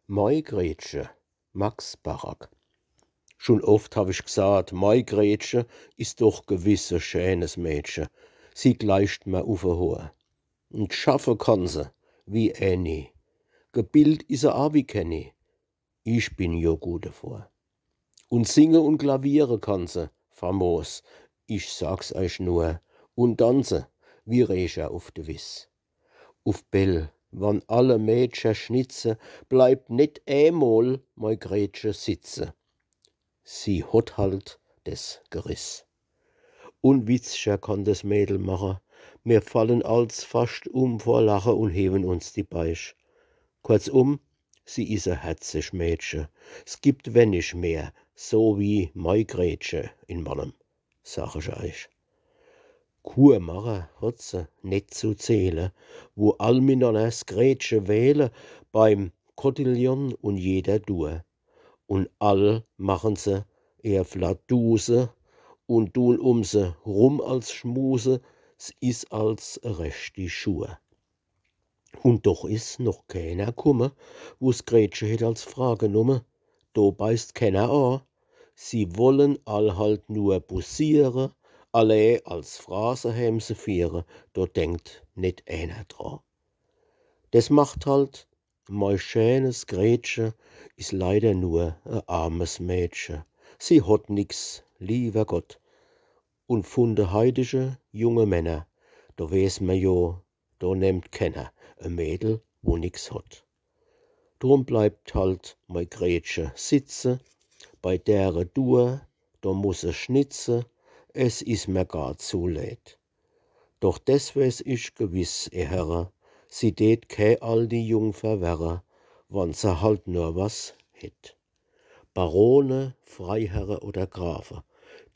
Maigrätsche, Max Barak. Schon oft hab ich gesagt, Maigrätsche ist doch gewiss ein schönes Mädchen. Sie gleicht mir hohe. Und schaffe kann sie, wie Annie. Gebild is sie auch wie Kenny. Ich bin jo gut davor. Und singen und klavieren kann sie, famos. Ich sag's euch nur. Und tanzen, wie Recher auf de Wiss. Auf Bell, wann alle Mädchen schnitze, bleibt net einmal mei Grätsche sitze. Sie hat halt des Geriss. Und Witzscher kann das Mädel mache. Wir fallen als fast vor Lachen und heben uns die Beisch. Kurzum, sie is a herzig Mädchen. Es gibt wenig mehr, so wie mei Grätsche in Mannem, sag ich euch. Kur mache hat sie net zu zählen, wo all miteinander das Grätsche wählen, beim Kotillon und jeder Dur. Und all machen sie eher Fladuse und tun sie rum als Schmuse, s is als recht die Schuhe. Und doch is noch keiner kumme, wo's Grätsche het als Frage numme. Do beißt keiner an. Sie wollen all halt nur bussiere, alle als Phrase hem se viere, do denkt net einer dran. Das macht halt, mei schönes Grätsche is leider nur a armes Mädchen. Sie hat nix, lieber Gott. Und von de heidische junge Männer, da weiß man jo, da nimmt keiner a Mädel, wo nix hat. Drum bleibt halt mei Grätsche sitze, bei dere Dur, da muss schnitze, es is mir gar zu läd. Doch des weiß ich gewiss, Herre, sie tät kei all die Jungfer werre, wann se halt nur was het. Barone, Freiherre oder Grafe,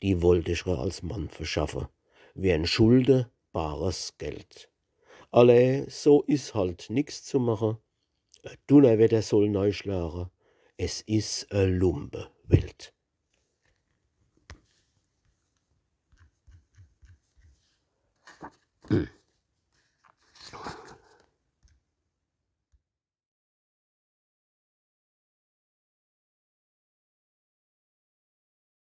die wollt ich als Mann verschaffe, wären Schulde bares Geld. Alle, so is halt nix zu mache, Donnerwetter soll neu schlare, es is a Lumpe Welt.